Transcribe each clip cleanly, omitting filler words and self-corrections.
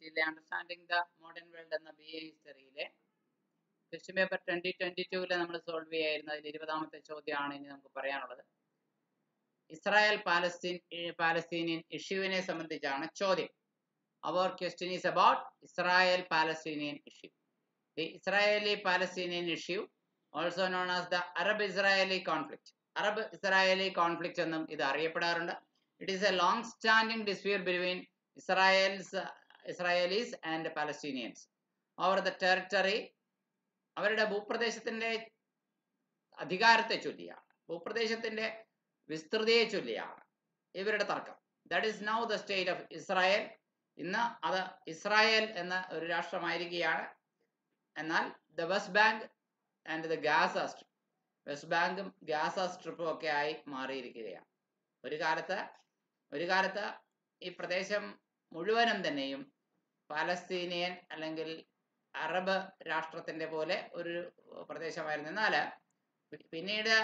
യൂണിവേഴ്സിറ്റിയിലെ understanding the modern world എന്ന BA ഹിസ്റ്ററിയിലെ question paper 2022 നമ്മൾ സോൾവ് ചെയ്യായിരുന്നു. അതിൽ 20ാമത്തെ ചോദ്യമാണ് ഇനി നമുക്ക് പറയാനുള്ളത്. ഇസ്രായേൽ പാലസ്തീനിയൻ ഇഷ്യൂവിനെ സംബന്ധിച്ചാണ് ചോദ്യം. Our question is about Israel Palestinian issue. The Israeli Palestinian issue also known as the Arab Israeli conflict. Arab Israeli conflict എന്നും ഇത് അറിയപ്പെടാറുണ്ട്. It is a long standing dispute between Israelis and Palestinians over the territory. അവരുടെ ഭൂപ്രദേശത്തിന്റെ അധികാരത്തെ ചൊല്ലിയാണ്, ഭൂപ്രദേശത്തിന്റെ വിസ്തൃതിയെ ചൊല്ലിയാണ് ഇവരുടെ തർക്കം. That is now the state of Israel. ഇന്ന് അത് Israel എന്ന ഒരു രാഷ്ട്രമായിരിക്കുകയാണ്. എന്നാൽ the West bank and the Gaza strip, west ബാങ്കും ഗാസ സ്ട്രിപ്പും ഒക്കെ ആയി മാറിയിരിക്കുകയാണ്. ഒരു കാലത്ത് ഈ പ്രദേശം മുഴുവനും തന്നെയും പാലസ്തീനിയൻ അല്ലെങ്കിൽ അറബ് രാഷ്ട്രത്തിന്റെ പോലെ ഒരു പ്രദേശമായിരുന്നു. എന്നാൽ പിന്നീട്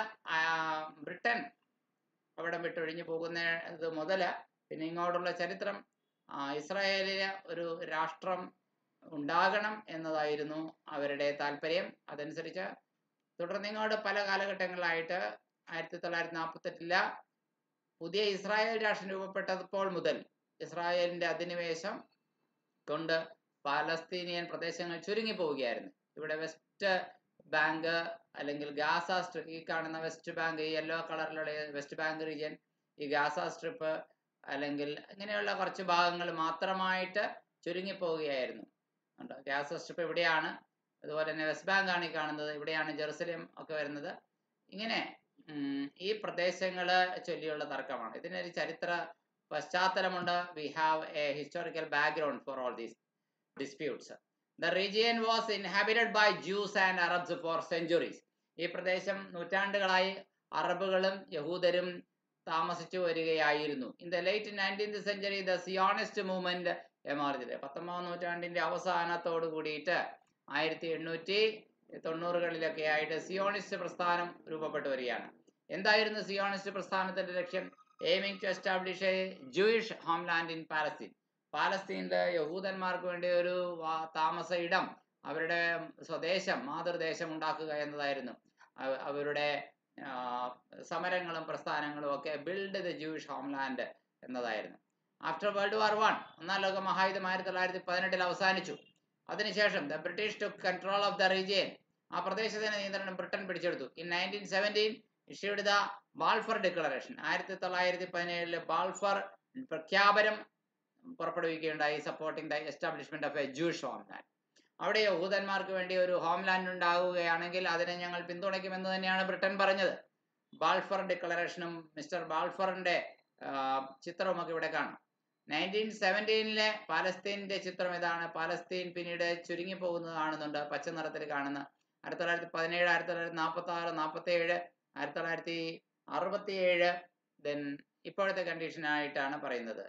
ബ്രിട്ടൻ അവിടെ വിട്ടൊഴിഞ്ഞു പോകുന്നത് മുതൽ പിന്നെ ഇങ്ങോട്ടുള്ള ചരിത്രം ഇസ്രായേലിന് ഒരു രാഷ്ട്രം ഉണ്ടാകണം എന്നതായിരുന്നു അവരുടെ താല്പര്യം. അതനുസരിച്ച് തുടർന്ന് ഇങ്ങോട്ട് പല കാലഘട്ടങ്ങളിലായിട്ട് 1948 പുതിയ ഇസ്രായേൽ രാഷ്ട്രം രൂപപ്പെട്ടപ്പോൾ മുതൽ ഇസ്രായേലിന്റെ അധിനിവേശം കൊണ്ട് പാലസ്തീനിയൻ പ്രദേശങ്ങൾ ചുരുങ്ങി പോവുകയായിരുന്നു. ഇവിടെ വെസ്റ്റ് ബാങ്ക് അല്ലെങ്കിൽ ഗാസ സ്ട്രിപ്പ്, ഈ കാണുന്ന വെസ്റ്റ് ബാങ്ക്, ഈ യെല്ലോ കളറിലുള്ള വെസ്റ്റ് ബാങ്ക് റീജിയൻ, ഈ ഗാസ സ്ട്രിപ്പ് അല്ലെങ്കിൽ ഇങ്ങനെയുള്ള കുറച്ച് ഭാഗങ്ങൾ മാത്രമായിട്ട് ചുരുങ്ങി പോവുകയായിരുന്നു. ഗാസ സ്ട്രിപ്പ് ഇവിടെയാണ്, അതുപോലെ തന്നെ വെസ്റ്റ് ബാങ്ക് ആണ് ഈ കാണുന്നത്, ഇവിടെയാണ് ജെറുസലേം ഒക്കെ വരുന്നത്. ഇങ്ങനെ ഈ പ്രദേശങ്ങള് ചൊല്ലിയുള്ള തർക്കമാണ്. ഇതിനൊരു ചരിത്ര പശ്ചാത്തലമുണ്ട്. We have a historical background for all these disputes. The region was inhabited by Jews and Arabs for centuries. ഈ പ്രദേശം നൂറ്റാണ്ടുകളായി അറബുകളും യഹൂദരും താമസിച്ചു വരികയായിരുന്നു. In the late 19th century the Zionist movement emerged. 19ാം നൂറ്റാണ്ടിന്റെ അവസാനത്തോട് കൂടിയിട്ട് 1890കളിലൊക്കെ ആയിട്ട് സിയോണിസ്റ്റ് പ്രസ്ഥാനം രൂപപ്പെട്ടു വരികയാണ്. എന്തായിരുന്നു സിയോണിസ്റ്റ് പ്രസ്ഥാനത്തിന്റെ ലക്ഷ്യം? Aiming to establish a Jewish homeland in Palestine. പാലസ്തീനില് യഹൂദന്മാർക്ക് വേണ്ടി ഒരു താമസ ഇടം, അവരുടെ സ്വദേശം, മാതൃദേശം ഉണ്ടാക്കുക എന്നതായിരുന്നു അവരുടെ സമരങ്ങളും പ്രസ്ഥാനങ്ങളും ഒക്കെ. ബിൽഡ് ദ ജൂയിഷ് ഹോംലാൻഡ് എന്നതായിരുന്നു. ആഫ്റ്റർ വേൾഡ് വാർ 1, ഒന്നാം ലോക മഹായുദ്ധം 1918 അവസാനിച്ചു. അതിനുശേഷം the British took control of the region. ആ പ്രദേശത്തിന്റെ നിയന്ത്രണം ബ്രിട്ടൻ പിടിച്ചെടുത്തു. In 1917 issued the Balfour declaration. 1917 Balfour പ്രഖ്യാപനം പുറപ്പെടുവിക്കുകയുണ്ടായി, supporting the establishment of a Jewish homeland. അവിടെ യഹൂദന്മാർക്ക് വേണ്ടി ഒരു ഹോംലാൻഡ് ഉണ്ടാവുകയാണെങ്കിൽ അതിനെ ഞങ്ങൾ പിന്തുണയ്ക്കുമെന്ന് തന്നെയാണ് ബ്രിട്ടൻ പറഞ്ഞത്. ബാൾഫർ ഡിക്ലറേഷനും മിസ്റ്റർ ബാൾഫറിന്റെ ചിത്രവുമൊക്കെ ഇവിടെ കാണാം. 1917 പാലസ്തീനിന്റെ ചിത്രം ഇതാണ്. പാലസ്തീൻ പിന്നീട് ചുരുങ്ങി പോകുന്നത് കാണുന്നുണ്ട്, പച്ച നിറത്തിൽ കാണുന്ന. 1917, 1946, 1947, 1967 ദെൻ ഇപ്പോഴത്തെ കണ്ടീഷനായിട്ടാണ് പറയുന്നത്.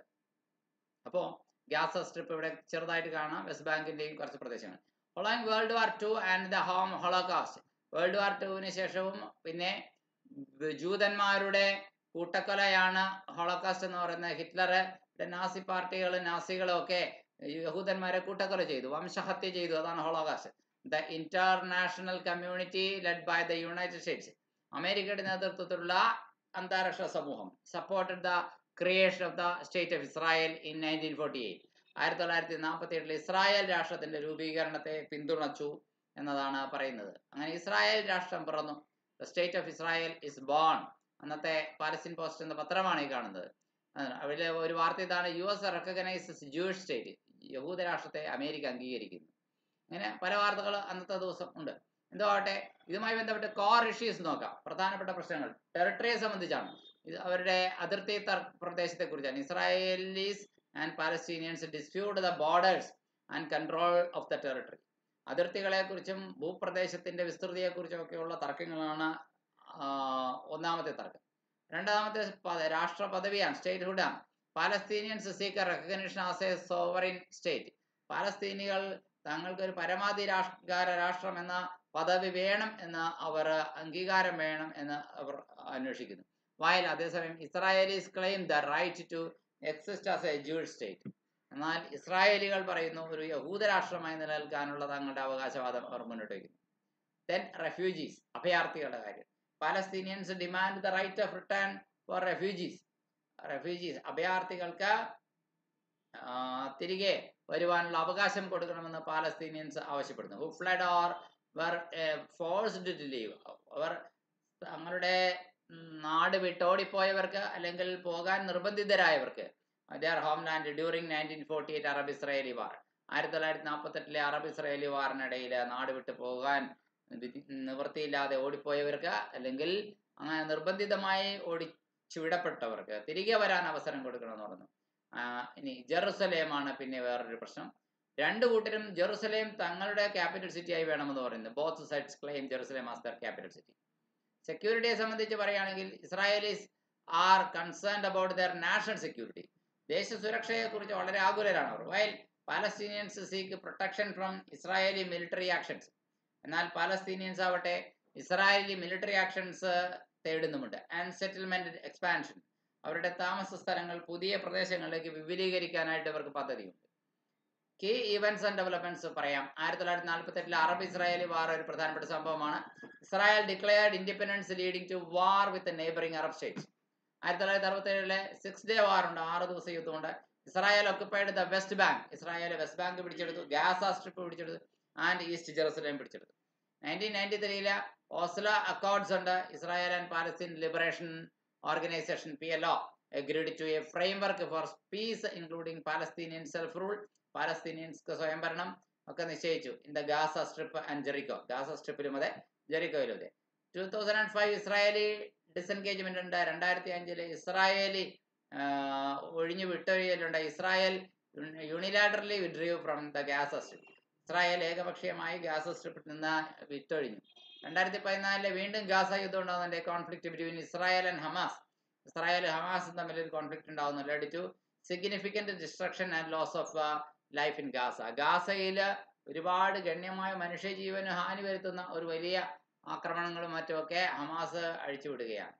അപ്പോൾ ഗാസ സ്ട്രിപ്പ് ഇവിടെ ചെറുതായിട്ട് കാണാം, വെസ്റ്റ് ബാങ്കിന്റെയും കുറച്ച് പ്രദേശങ്ങൾ. Following world war 2 and the Holocaust. World war 2 ശേഷവും പിന്നെ ജൂതന്മാരുടെ കൂട്ടക്കൊലയാണ് ഹോളോകാസ്റ്റ് എന്ന് പറയുന്നത്. ഹിറ്റ്ലർ, നാസി പാർട്ടികളും നാസികളും ഒക്കെ യഹൂദന്മാരെ കൂട്ടക്കൊല ചെയ്തു, വംശഹത്യ ചെയ്തു. അതാണ് Holocaust. The international community led by the United States, അമേരിക്കയുടെ നേതൃത്വത്തിലുള്ള അന്താരാഷ്ട്ര സമൂഹം, supported the creation of the state of Israel in 1948. 1947 Israel രാഷ്ട്രത്തിന്റെ രൂപീകരണത്തെ പിന്തുണച്ചു എന്നതാണ് പറയുന്നത്. അങ്ങനെ ഇസ്രായേൽ രാഷ്ട്രം പിറന്നു. The state of Israel is born. അന്നത്തെ പാലസ്തീൻ പോസ്റ്റ് എന്ന പത്രമാണ് ഈ കാണുന്നത്. അവിടെ ഒരു വാർത്ത ഇതാണ്: US റെക്കഗ്നൈസസ് ജൂയിഷ് സ്റ്റേറ്റ്. യഹൂദ രാഷ്ട്രത്തെ അമേരിക്ക അംഗീകരിക്കുന്നു. ഇങ്ങനെ പല വാർത്തകൾ അന്നത്തെ ദിവസം ഉണ്ട്. എന്താവട്ടെ, ഇതുമായി ബന്ധപ്പെട്ട് കോർ ഇഷ്യൂസ് നോക്കാം. പ്രധാനപ്പെട്ട പ്രശ്നങ്ങൾ ടെറിട്ടറിയെ സംബന്ധിച്ചാണ്. ഇത് അവരുടെ അതിർത്തി പ്രദേശത്തെ കുറിച്ചാണ്. Israelis and Palestinians dispute the borders and control of the territory. അതിർത്തികളെ കുറിച്ചും ഭൂപ്രദേശത്തിന്റെ വിസ്തൃതിയെ കുറിച്ചും ഒക്കെയുള്ള തർക്കങ്ങളാണ് ഒന്നാമത്തെ തർക്കം. രണ്ടാമത്തെ രാഷ്ട്ര പദവിയാണ്, സ്റ്റേറ്റ്ഹുഡാണ്. Palestinians seek recognition as a sovereign state. പാലസ്തീനികൾ തങ്ങൾക്കൊരു പരമാധികാര രാഷ്ട്രം എന്ന പദവി വേണം എന്ന് അവർ, അംഗീകാരം വേണം എന്ന് അവർ അന്വേഷിക്കുന്നു. while അതേസമയം Israelis claim the right to exist as a Jewish state. എന്നാൽ ഇസ്രായേലികൾ പറയുന്നു ഒരു യഹൂദ രാഷ്ട്രമായി നിലനിൽക്കാനുള്ള തങ്ങളുടെ അവകാശവാദം അവർ മുന്നോട്ട് വയ്ക്കുന്നു. ദെൻ റെഫ്യൂജീസ്, അഭയാർത്ഥികളുടെ കാര്യം. Palestinians demand the right of return for refugees. അഭയാർത്ഥികൾക്ക് തിരികെ വരുവാനുള്ള അവകാശം കൊടുക്കണമെന്ന് പാലസ്തീനിയൻസ് ആവശ്യപ്പെടുന്നു. Who fled or were forced to leave. അവർ തങ്ങളുടെ നാട് വിട്ടോടിപ്പോയവർക്ക് അല്ലെങ്കിൽ പോകാൻ നിർബന്ധിതരായവർക്ക് their homeland during 1948 Arab Israeli war. 1948 Arab Israeli വാറിനിടയിൽ നാട് വിട്ടു പോകാൻ നിവൃത്തിയില്ലാതെ ഓടിപ്പോയവർക്ക് അല്ലെങ്കിൽ അങ്ങനെ നിർബന്ധിതമായി ഓടിച്ചുവിടപ്പെട്ടവർക്ക് തിരികെ വരാൻ അവസരം കൊടുക്കണമെന്ന് പറഞ്ഞു. ഇനി ജെറുസലേമാണ് പിന്നെ വേറൊരു പ്രശ്നം. രണ്ടു കൂട്ടരും ജെറുസലേം തങ്ങളുടെ ക്യാപിറ്റൽ സിറ്റി ആയി വേണമെന്ന് പറയുന്നു. Both sides claim Jerusalem as their capital city. സെക്യൂരിറ്റിയെ സംബന്ധിച്ച് പറയുകയാണെങ്കിൽ Israelis are concerned about their national security. ദേശസുരക്ഷയെ കുറിച്ച് വളരെ ആകുലരാണ് അവർ. While Palestinians seek protection from Israeli military actions. എന്നാൽ പാലസ്തീനിയൻസ് ആവട്ടെ ഇസ്രായേലി മിലിറ്ററി ആക്ഷൻസ് തേടുന്നുമുണ്ട്. ആൻഡ് സെറ്റിൽമെന്റ് എക്സ്പാൻഷൻ, അവരുടെ താമസ സ്ഥലങ്ങൾ പുതിയ പ്രദേശങ്ങളിലേക്ക് വിപുലീകരിക്കാനായിട്ട് ഇവർക്ക് പദ്ധതിയുണ്ട്. കീ ഈവൻസ് ആൻഡ് ഡെവലപ്മെന്റ്സ് പറയാം. 1948 അറബ് ഇസ്രായേലി വാർ ഒരു പ്രധാനപ്പെട്ട സംഭവമാണ്. Israel declared independence leading to war with neighbouring Arab states. 1967 6 day war ഉണ്ട്, 6 ദിവസ യുദ്ധമുണ്ട്. Israel occupied the West Bank. Israel West Bank പിടിച്ചെടുത്തു, ഗാസ സ്ട്രിപ്പ് പിടിച്ചെടുത്തു, ആൻഡ് ഈസ്റ്റ് ജെറുസലേം പിടിച്ചെടുത്തു. 1993 ഓസ്ലോ അക്കോർഡ്സ് ഉണ്ട്. Israel and Palestine Liberation Organisation PLO agreed to a framework for peace including Palestinian self-rule. പാലസ്തീനിയൻസ്ക്ക് സ്വയംഭരണം ഒക്കെ നിശ്ചയിച്ചു. In the Gaza strip and Jericho. Gaza സ്ട്രിപ്പിലും അതെ, ജെറിക്കോയിലും അതെ. 2005 ഇസ്രായേലി ഡിസെൻഗേജ്മെന്റ് ഉണ്ട്. 2005 ഇസ്രായേലി ഒഴിഞ്ഞു വിട്ടൊഴിയലുണ്ട്. Israel unilaterally withdrew from the Gaza strip. Israel ഏകപക്ഷീയമായി ഗാസ സ്ട്രിപ്പിൽ നിന്ന് വിട്ടൊഴിഞ്ഞു. 2014 വീണ്ടും ഗാസ യുദ്ധം ഉണ്ടാകുന്നുണ്ട്. Conflict between Israel and Hamas. Israel ഹമാസും തമ്മിൽ ഒരു കോൺഫ്ലിക്ട് ഉണ്ടാകുന്നു. Led to significant destruction and loss of life in Gaza. ഗാസയിൽ ഒരുപാട് ഗണ്യമായ മനുഷ്യജീവന് ഹാനി വരുത്തുന്ന ഒരു വലിയ ആക്രമണങ്ങളും മറ്റുമൊക്കെ ഹമാസ് അഴിച്ചുവിടുകയാണ്.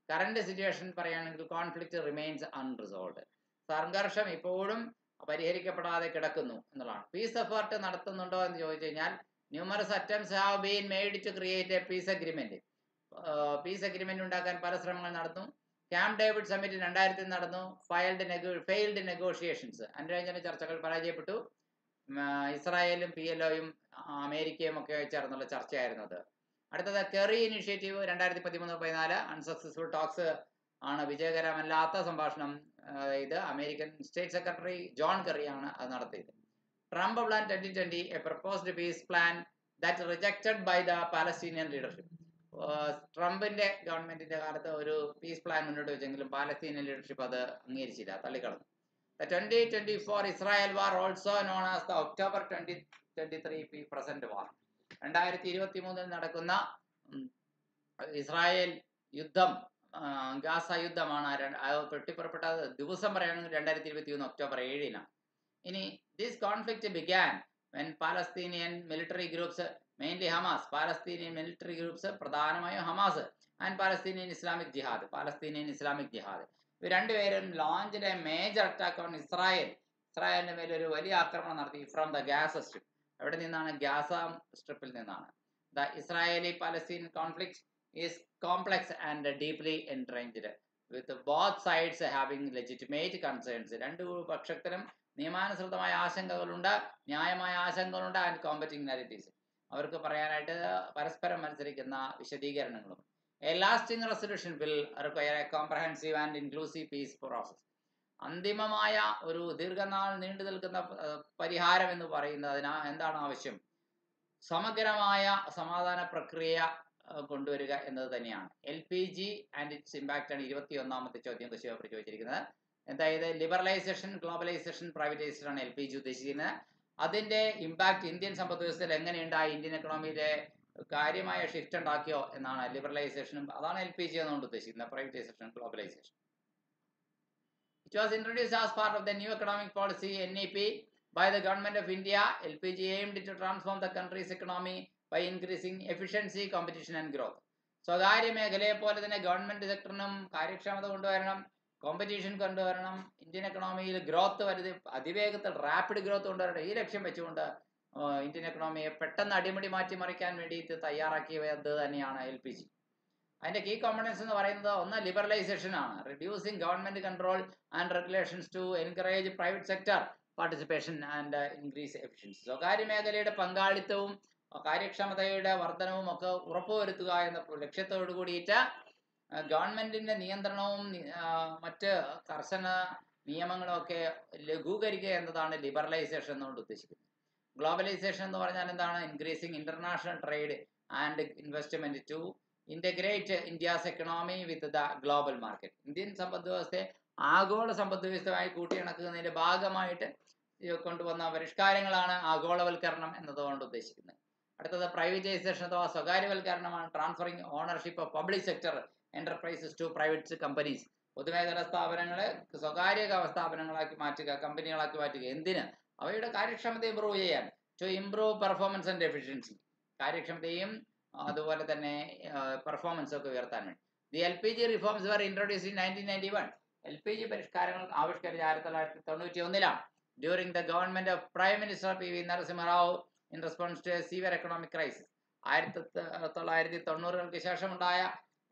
കറന്റ് സിറ്റുവേഷൻ പറയുകയാണെങ്കിൽ കോൺഫ്ലിക്ട് റിമെയിൻസ് അൺറിസോൾവ്ഡ്. സംഘർഷം ഇപ്പോഴും പരിഹരിക്കപ്പെടാതെ കിടക്കുന്നു എന്നുള്ളതാണ്. പീസ് എഫേർട്ട് നടത്തുന്നുണ്ടോ എന്ന് ചോദിച്ചു കഴിഞ്ഞാൽ numerous attempts have been made to create a peace agreement. Peace agreement ഉണ്ടാക്കാൻ പല ശ്രമങ്ങൾ നടന്നു. ക്യാമ്പ് ഡേവിഡ് സമ്മിറ്റ് 2000 നടന്നു. ഫെയിൽഡ് നെഗോഷിയേഷൻസ്, അനുരഞ്ജന ചർച്ചകൾ പരാജയപ്പെട്ടു. ഇസ്രായേലും PLOയും അമേരിക്കയും ഒക്കെ ചേർന്നുള്ള ചർച്ചയായിരുന്നു അത്. അടുത്തത് കെറി ഇനിഷ്യേറ്റീവ് 2013-14 അൺസക്സസ്ഫുൾ ടോക്സ് ആണ്, വിജയകരമല്ലാത്ത സംഭാഷണം. ഇത് അമേരിക്കൻ സ്റ്റേറ്റ് സെക്രട്ടറി ജോൺ കെറിയാണ് അത് നടത്തിയത്. Trump plan 2020 a proposed peace plan that rejected by the Palestinian leadership. ട്രംപിന്റെ ഗവൺമെന്റിന്റെ കാലത്ത് ഒരു പീസ് പ്ലാൻ മുന്നോട്ട് വെച്ചെങ്കിലും പാലസ്തീനിയൻ ലീഡർഷിപ്പ് അത് അംഗീകരിച്ചില്ല, തള്ളിക്കളഞ്ഞു. 2024 Israel war, also known as the October 2023 present war. 2023 നടക്കുന്ന ഇസ്രായേൽ യുദ്ധം, ഗാസ യുദ്ധമാണ്. പൊട്ടിപ്പുറപ്പെട്ട ദിവസം പറയുകയാണെങ്കിൽ 2023 ഒക്ടോബർ 7 ഇനി this conflict began when Palestinian military groups, mainly Hamas, Palestinian military groups പ്രധാനമായും Hamas and Palestinian Islamic jihad, Palestinian Islamic jihad, ഇവർ രണ്ടുപേരും launch a major attack on ഇസ്രായേലിന്റെ മേലെ ഒരു വലിയ ആക്രമണം നടത്തി ഫ്രം ദ ഗാസ സ്ട്രിപ്പ്. എവിടെ നിന്നാണ്? ഗാസ സ്ട്രിപ്പിൽ നിന്നാണ്. The Israeli Palestine conflict is complex and deeply entrenched with both sides having legitimate concerns. രണ്ടു പക്ഷത്തിലും നിയമാനുസൃതമായ ആശങ്കകളുണ്ട്, ന്യായമായ ആശങ്കകളുണ്ട്, ആൻഡ് കോമ്പറ്റിംഗ് നാരറ്റീവ്സ്. അവർക്ക് പറയാനായിട്ട് പരസ്പരം മത്സരിക്കുന്ന വിശദീകരണങ്ങളും. A lasting resolution will require a comprehensive and inclusive peace process. അന്തിമമായ ഒരു ദീർഘനാൾ നീണ്ടു നിൽക്കുന്ന പരിഹാരം എന്ന് പറയുന്നതിന് എന്താണ് ആവശ്യം? സമഗ്രമായ സമാധാന പ്രക്രിയ കൊണ്ടുവരിക എന്നത് തന്നെയാണ്. LPG ആൻഡ് ഇറ്റ്സ് ഇമ്പാക്റ്റ് ആണ് 21ാമത്തെ ചോദ്യം കൃഷിയോട് ചോദിച്ചിരിക്കുന്നത്. അതായത് ലിബറലൈസേഷൻ, ഗ്ലോബലൈസേഷൻ, പ്രൈവറ്റൈസേഷൻ ആണ് LPG ഉദ്ദേശിക്കുന്നത്. അതിന്റെ ഇമ്പാക്ട് ഇന്ത്യൻ സമ്പദ് വ്യവസ്ഥയിൽ എങ്ങനെയുണ്ടായി, ഇന്ത്യൻ എക്കണോമിയിലെ കാര്യമായ ഷിഫ്റ്റ് ഉണ്ടാക്കിയോ എന്നാണ് ലിബറലൈസേഷനും, അതാണ് LPG എന്നുകൊണ്ട് ഉദ്ദേശിക്കുന്നത്, privatisation, globalisation. It was introduced as part of the new economic policy NEP by the government of India. LPG aimed to transform the country's economy by increasing efficiency, competition and growth. സ്വകാര്യ മേഖലയെ പോലെ തന്നെ government സെക്ടറിനും കാര്യക്ഷമത കൊണ്ടുവരണം, competition കൊണ്ടുവരണം, Indian എക്കണോമിയിൽ growth അതിവേഗത്തിൽ rapid growth കൊണ്ടുവരണം. ഈ ലക്ഷ്യം വെച്ചുകൊണ്ട് ഇന്ത്യൻ എക്കണോമിയെ പെട്ടെന്ന് അടിമുടി മാറ്റിമറിക്കാൻ വേണ്ടിയിട്ട് തയ്യാറാക്കിയത് തന്നെയാണ് LPG. അതിന്റെ കീ കോമ്പണൻസ് എന്ന് പറയുന്നത് ഒന്ന് ലിബറലൈസേഷൻ ആണ്, reducing government control and regulations to encourage private sector participation and increase efficiency. സ്വകാര്യ മേഖലയുടെ പങ്കാളിത്തവും കാര്യക്ഷമതയുടെ വർധനവും ഒക്കെ ഉറപ്പുവരുത്തുക എന്ന ലക്ഷ്യത്തോടു കൂടിയിട്ട് ഗവൺമെന്റിന്റെ നിയന്ത്രണവും മറ്റ് കർശന നിയമങ്ങളും ഒക്കെ ലഘൂകരിക്കുക എന്നതാണ് ലിബറലൈസേഷൻ എന്നുകൊണ്ട് ഉദ്ദേശിക്കുന്നത്. ഗ്ലോബലൈസേഷൻ എന്ന് പറഞ്ഞാൽ എന്താണ്? Increasing international trade and investment to integrate India's economy with the global market. Indian സമ്പദ് വ്യവസ്ഥയെ ആഗോള സമ്പദ് വ്യവസ്ഥയുമായി കൂട്ടിയിണക്കുന്നതിന്റെ ഭാഗമായിട്ട് കൊണ്ടുവന്ന പരിഷ്കാരങ്ങളാണ് ആഗോളവൽക്കരണം എന്നതുകൊണ്ട് ഉദ്ദേശിക്കുന്നത്. അടുത്തത് പ്രൈവറ്റൈസേഷൻ അഥവാ സ്വകാര്യവൽക്കരണമാണ്. Transferring ownership of public sector enterprises to private companies. പൊതുമേഖലാ സ്ഥാപനങ്ങളെ സ്വകാര്യ സ്ഥാപനങ്ങളാക്കി മാറ്റുക, കമ്പനികളാക്കി മാറ്റുക. എന്തിന്? അവയുടെ കാര്യക്ഷമത ഇംപ്രൂവ് ചെയ്യാൻ. To improve performance and efficiency. കാര്യക്ഷമതയും അതുപോലെ തന്നെ പെർഫോമൻസ് ഒക്കെ ഉയർത്താൻ വേണ്ടി. The LPG reforms were introduced in 1991. LPG പരിഷ്കാരങ്ങൾ ആവിഷ്കരിച്ച 1991 during the government of prime minister PV Narasimha Rao in response to A severe economic crisis. 1990-കൾക്ക് ശേഷമുണ്ടായ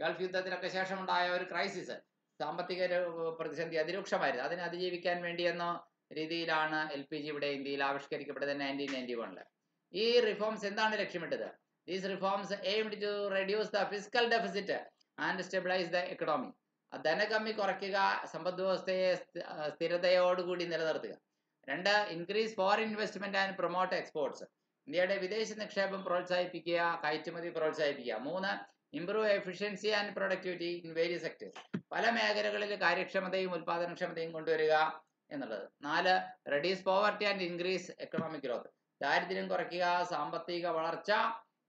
Gulf യുദ്ധത്തിനൊക്കെ ശേഷമുണ്ടായ ഒരു ക്രൈസിസ്, സാമ്പത്തിക പ്രതിസന്ധി അതിരൂക്ഷമായിരുന്നു. അതിനെ അതിജീവിക്കാൻ വേണ്ടി എന്ന രീതിയിലാണ് LPG ഇവിടെ ഇന്ത്യയിൽ ആവിഷ്കരിക്കപ്പെട്ടത് 1991. ഈ റിഫോംസ് എന്താണ് ലക്ഷ്യമിട്ടത്? These reforms aimed to reduce the fiscal deficit and stabilize the economy. ധനകമ്മി കുറയ്ക്കുക, സമ്പദ് വ്യവസ്ഥയെ സ്ഥിരതയോടുകൂടി നിലനിർത്തുക. 2. Increase foreign investment and promote exports. ഇന്ത്യയുടെ വിദേശ നിക്ഷേപം പ്രോത്സാഹിപ്പിക്കുക, കയറ്റുമതി പ്രോത്സാഹിപ്പിക്കുക. 3. Improve efficiency and productivity in various sectors. പല മേഖലകളിൽ കാര്യക്ഷമതയും ഉൽപാദനക്ഷമതയും കൊണ്ടുവരിക എന്നുള്ളത്. 4. Reduce poverty and increase economic growth. ദാരിദ്ര്യം കുറയ്ക്കുക, സാമ്പത്തിക വളർച്ച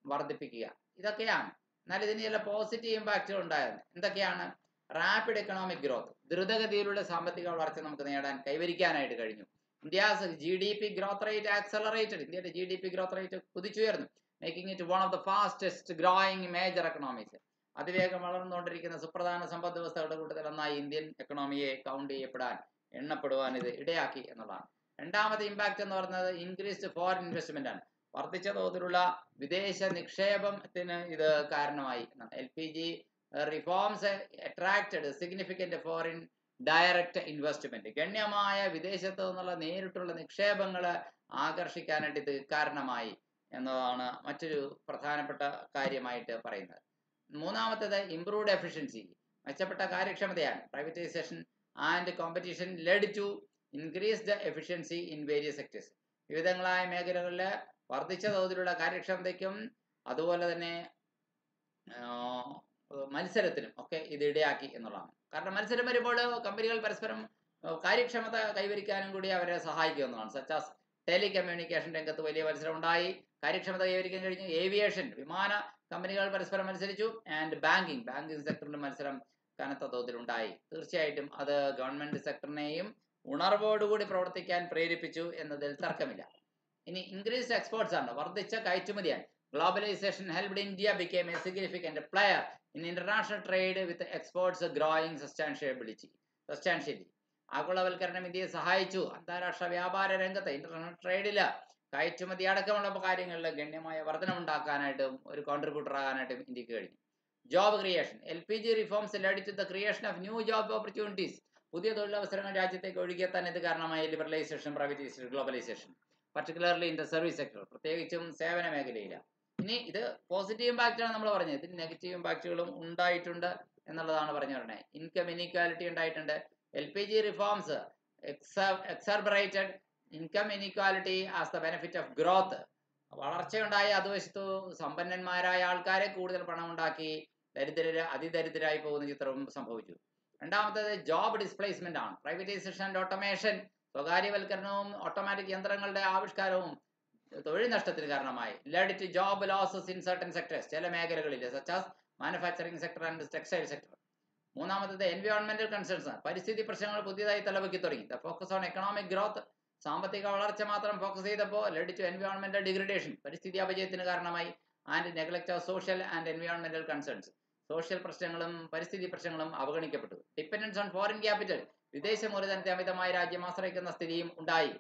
വർദ്ധിപ്പിക്കുക. ഇതൊക്കെയാണ്. എന്നാൽ ഇതിന് ചില പോസിറ്റീവ് ഇമ്പാക്റ്റുകൾ ഉണ്ടായിരുന്നു. എന്തൊക്കെയാണ്? Rapid economic growth. ദ്രുതഗതിയിലുള്ള സാമ്പത്തിക വളർച്ച നമുക്ക് കൈവരിക്കാനായിട്ട് കഴിഞ്ഞു. India's GDP growth rate accelerated. ഇന്ത്യയുടെ GDP ഗ്രോത്ത് റേറ്റ് കുതിച്ചുയർന്നു, making it one of the fastest growing major economies. അതിവേഗം വളർന്നുകൊണ്ടിരിക്കുന്ന സുപ്രധാന സമ്പദ് വ്യവസ്ഥകളുടെ കൂട്ടത്തിൽ ഒന്നായി ഇന്ത്യൻ എക്കണോമിയെ എണ്ണപ്പെടുവാൻ ഇത് ഇടയാക്കി എന്നുള്ളതാണ്. രണ്ടാമത്തെ ഇമ്പാക്റ്റ് എന്ന് പറയുന്നത് ഇൻക്രീസ്ഡ് ഫോറിൻ ഇൻവെസ്റ്റ്മെന്റ് ആണ്. വർദ്ധിച്ച തോതിലുള്ള വിദേശ നിക്ഷേപത്തിന് ഇത് കാരണമായി. LPG reforms attracted significant foreign direct investment. ഗണ്യമായ വിദേശത്ത് നിന്നുള്ള നേരിട്ടുള്ള നിക്ഷേപങ്ങൾ ആകർഷിക്കാനായിട്ട് ഇത് കാരണമായി എന്നതാണ് മറ്റൊരു പ്രധാനപ്പെട്ട കാര്യമായിട്ട് പറയുന്നത്. മൂന്നാമത്തേത് ഇംപ്രൂവ്ഡ് എഫിഷ്യൻസി, മെച്ചപ്പെട്ട കാര്യക്ഷമതയാണ്. Privatisation and competition led to increased efficiency in various sectors. വിവിധങ്ങളായ മേഖലകളിൽ വർദ്ധിച്ച തോതിലുള്ള കാര്യക്ഷമതയ്ക്കും അതുപോലെ തന്നെ മത്സരത്തിനും ഒക്കെ ഇത് ഇടയാക്കി എന്നുള്ളതാണ്. കാരണം മത്സരം വരുമ്പോൾ കമ്പനികൾ പരസ്പരം കാര്യക്ഷമത കൈവരിക്കാനും കൂടി അവരെ സഹായിക്കുക എന്നതാണ്. സച്ചാസ് ടെലികമ്മ്യൂണിക്കേഷൻ രംഗത്ത് വലിയ മത്സരം ഉണ്ടായി, കാര്യക്ഷമത കൈവരിക്കാൻ കഴിഞ്ഞു. ഏവിയേഷൻ, വിമാന കമ്പനികൾ പരസ്പരം മത്സരിച്ചു. ആൻഡ് ബാങ്കിങ് സെക്ടറിന്റെ മത്സരം കനത്ത തോതിലുണ്ടായി. തീർച്ചയായിട്ടും അത് ഗവൺമെന്റ് സെക്ടറിനെയും ഉണർവോടുകൂടി പ്രവർത്തിക്കാൻ പ്രേരിപ്പിച്ചു എന്നതിൽ തർക്കമില്ല. ഇനി ഇൻക്രീസ്ഡ് എക്സ്പോർട്സ് ആണ്, വർദ്ധിച്ച കയറ്റുമതിയാണ്. Globalisation helped India became a significant player in international trade with exports growing substantially. ആഗോളവൽക്കരണം ഇന്ത്യയെ സഹായിച്ചു. അന്താരാഷ്ട്ര വ്യാപാര രംഗത്ത് ഇന്റർനാഷണൽ ട്രേഡില് കയറ്റുമതി അടക്കമുള്ള കാര്യങ്ങളിൽ ഗണ്യമായ വർധനമുണ്ടാക്കാനായിട്ടും ഒരു കോൺട്രിബ്യൂട്ടർ ആകാനായിട്ടും ഇന്ത്യക്ക് കഴിഞ്ഞു. Job creation. LPG reforms led to the creation of new job opportunities. പുതിയ തൊഴിലവസരങ്ങൾ രാജ്യത്തേക്ക് ഒഴുകിയെത്താൻ ഇത് കാരണമായി. Liberalisation, privatisation, globalisation, particularly in the service sector, പ്രത്യേകിച്ചും സേവന മേഖലയിലാണ്. ഇനി ഇത് പോസിറ്റീവ് ഇമ്പാക്റ്റാണ് നമ്മൾ പറഞ്ഞത്. ഇതിന് നെഗറ്റീവ് ഇമ്പാക്റ്റുകളും ഉണ്ടായിട്ടുണ്ട് എന്നുള്ളതാണ് പറഞ്ഞു പറഞ്ഞത്. ഇൻകം ഇനീക്വാലിറ്റി ഉണ്ടായിട്ടുണ്ട്. LPG reforms exacerbated income inequality as the benefit of growth. വളർച്ചയുണ്ടായി, അതുവശത്തു സമ്പന്നന്മാരായ ആൾക്കാരെ കൂടുതൽ പണം ഉണ്ടാക്കി അതിദരിദ്രരായി പോകുന്ന ചിത്രവും സംഭവിച്ചു. രണ്ടാമത്തേത് ജോബ് ഡിസ്പ്ലേസ്മെന്റ് ആണ്. പ്രൈവറ്റൈസേഷൻ ആൻഡ് ഓട്ടോമേഷൻ, സ്വകാര്യവൽക്കരണവും ഓട്ടോമാറ്റിക് യന്ത്രങ്ങളുടെ ആവിഷ്കാരവും തൊഴിൽ നഷ്ടത്തിന് കാരണമായി. Led to job losses in certain sectors, ചില മേഖലകളിൽ such as manufacturing sector and textile sector. മൂന്നാമത്തേത് എൻവയോൺമെന്റൽ കൺസേൺസ് ആണ്. പരിസ്ഥിതി പ്രശ്നങ്ങൾ പുതിയതായി തലവെക്കി തുടങ്ങി. The focus on economic growth, സാമ്പത്തിക വളർച്ച മാത്രം ഫോക്കസ് ചെയ്തപ്പോൾ ലെഡ് ടു എൻവയോൺമെന്റൽ ഡിഗ്രഡേഷൻ, പരിസ്ഥിതി അപജയത്തിന് കാരണമായി. And neglect of social and എൻവയോൺമെന്റൽ കൺസേൺസ്, സോഷ്യൽ പ്രശ്നങ്ങളും പരിസ്ഥിതി പ്രശ്നങ്ങളും അവഗണിക്കപ്പെട്ടു. ഡിപ്പെൻഡൻസ് ഓൺ ഫോറിൻ ക്യാപിറ്റൽ, വിദേശ മൂലധനത്തെ അമിതമായി രാജ്യം ആശ്രയിക്കുന്ന സ്ഥിതിയും ഉണ്ടായി.